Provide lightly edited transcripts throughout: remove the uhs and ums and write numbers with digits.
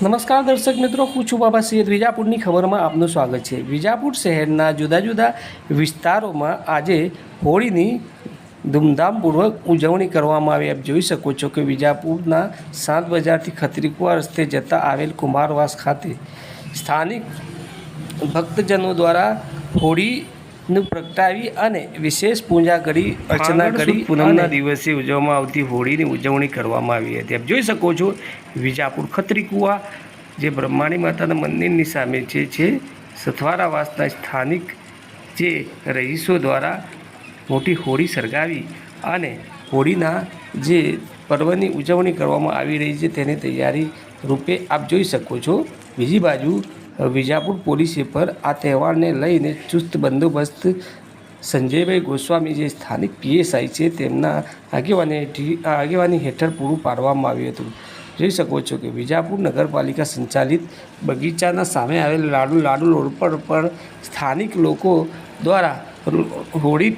નમસ્કાર દર્શક મિત્રો, હું છું બાબા સૈયદ. વિજાપુરની ખબરમાં આપનું સ્વાગત છે. વિજાપુર શહેરના જુદા જુદા વિસ્તારોમાં આજે હોળીની ધૂમધામપૂર્વક ઉજવણી કરવામાં આવી. આપ જોઈ શકો છો કે વિજાપુરના 7 બજારથી ખત્રીકુવા રસ્તે જતા આવેલ કુમારવાસ ખાતે સ્થાનિક ભક્તજનો દ્વારા હોળીનું પ્રગટાવી અને વિશેષ પૂજા કરી અર્ચના કરી પૂનમના દિવસે ઉજવવામાં આવતી હોળીની ઉજવણી કરવામાં આવી હતી. આપ જોઈ શકો છો વિજાપુર ખત્રીકુવા જે બ્રહ્માણી માતાના મંદિરની સામે છે સથવારાવાસના સ્થાનિક જે રહીશો દ્વારા મોટી હોળી સળગાવી અને હોળીના જે પર્વની ઉજવણી કરવામાં આવી રહી છે તેની તૈયારી રૂપે આપ જોઈ શકો છો. બીજી બાજુ વિજાપુર પોલીસે પર આ તહેવારને લઈને ચુસ્ત બંદોબસ્ત સંજયભાઈ ગોસ્વામી જે સ્થાનિક પીએસઆઈ છે તેમના આગેવાની હેઠળ પૂરું પાડવામાં આવ્યું હતું. જોઈ શકો છો કે વિજાપુર નગરપાલિકા સંચાલિત બગીચાના સામે આવેલ લાડુ રોડ પર પણ સ્થાનિક લોકો દ્વારા હોળી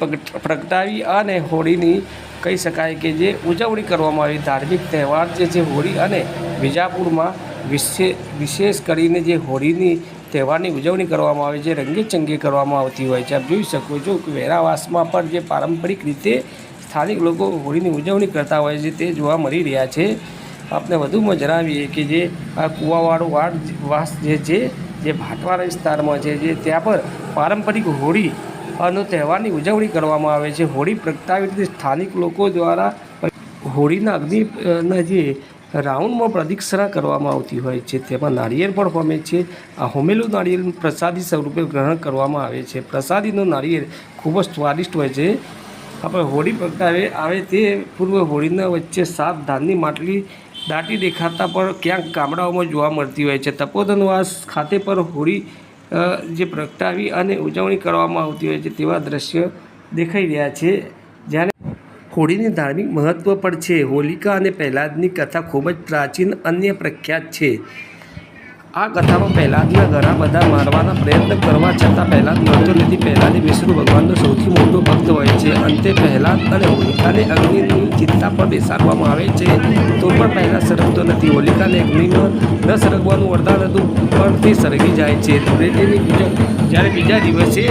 પ્રગટાવી અને હોળીની કહી શકાય કે જે ઉજવણી કરવામાં આવી ધાર્મિક તહેવાર જે છે હોળી. અને વિજાપુરમાં વિશેષ કરીને જે હોળીની તહેવારની ઉજવણી કરવામાં આવે છે રંગેચંગે કરવામાં આવતી હોય છે. આપ જોઈ શકો છો કે વેરાવાસમાં પણ જે પારંપરિક રીતે સ્થાનિક લોકો હોળીની ઉજવણી કરતા હોય છે તે જોવા મળી રહ્યા છે. આપને વધુમાં જણાવીએ કે જે આ કુવાવાળો વાસ જે છે જે ભાટવાડા વિસ્તારમાં છે જે ત્યાં પર પારંપરિક હોળી નો તહેવારની ઉજવણી કરવામાં આવે છે. હોળી પ્રગટાવી સ્થાનિક લોકો દ્વારા હોળીના અગ્નિના જે રાઉન્ડમાં પ્રદક્ષિણા કરવામાં આવતી હોય છે તેમાં નાળિયેર પણ હોમે છે. આ હોમેલું નાળિયેર પ્રસાદી સ્વરૂપે ગ્રહણ કરવામાં આવે છે. પ્રસાદીનું નાળિયેર ખૂબ જ સ્વાદિષ્ટ હોય છે. આપણે હોળી પ્રગટાવે આવે તે પૂર્વ હોળીના વચ્ચે 7 ધાનની માટલી દાટી દેખાતા પણ ક્યાંક ગામડાઓમાં જોવા મળતી હોય છે. તપોધનવાસ ખાતે પર હોળી જે પ્રગટાવી અને ઉજવણી કરવામાં આવતી હોય છે તેવા દ્રશ્ય દેખાઈ રહ્યા છે. જ્યારે હોળીની ધાર્મિક મહત્ત્વ પણ છે. હોલિકા અને પ્રહલાદની કથા ખૂબ જ પ્રાચીન અને પ્રખ્યાત છે. આ કથામાં પ્રહલાદના ઘણા બધા મારવાના પ્રયત્ન કરવા છતાં પ્રહલાદ મરતો નથી. પ્રહલાદ વિષ્ણુ ભગવાનનો સૌથી મોટો ભક્ત હોય છે. અંતે પ્રહલાદ અને હોલિકાને અગ્નિની ચિંતા પર બેસાડવામાં આવે છે તો પણ પ્રહલાદ સળગતો નથી. હોલિકાને અગ્નિમાં ન સળગવાનું વરદાન હતું પણ તે સળગી જાય છે. ધૂળેટીની જ્યારે બીજા દિવસે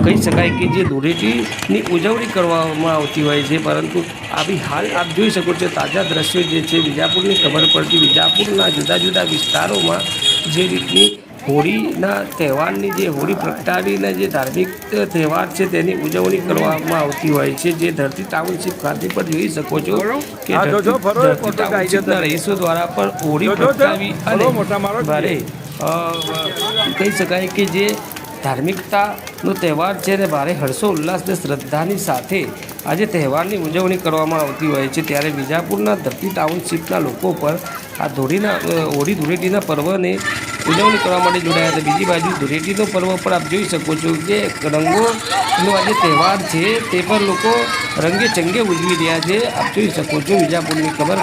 કહી શકાય કે જે ધૂળેટીની ઉજવણી કરવામાં આવતી હોય છે. પરંતુ આવી હાલ આપ જોઈ શકો છો તાજા દ્રશ્યો જે છે વિજાપુરની ખબર પડતી વિજાપુરના જુદા જુદા વિસ્તારોમાં જે રીતની હોળીના તહેવારની જે હોળી પ્રગટાવીને જે ધાર્મિક તહેવાર છે તેની ઉજવણી કરવામાં આવતી હોય છે. જે ધરતી ટાઉનશીપ ખાતે પણ જોઈ શકો છો કે ધરતી ટાઉનશીપના રહીશો દ્વારા પણ હોળી પ્રગટાવી અને ભારે કહી શકાય કે જે ધાર્મિકતાનો તહેવાર છે અને ભારે હર્ષો ઉલ્લાસ અને શ્રદ્ધાની સાથે આજે તહેવારની ઉજવણી કરવામાં આવતી હોય છે. ત્યારે વિજાપુરના ધરતી ટાઉનશીપના લોકો પર આ હોળી ધૂળેટીના પર્વને ઉજવણી કરવા માટે જોડાયા હતા. બીજી બાજુ ધૂળેટીનો પર્વ પર આપ જોઈ શકો છો કે રંગોનો આજે તહેવાર છે તે પર લોકો રંગે ચંગે ઉજવી રહ્યા છે. આપ જોઈ શકો છો વિજાપુરની ખબર.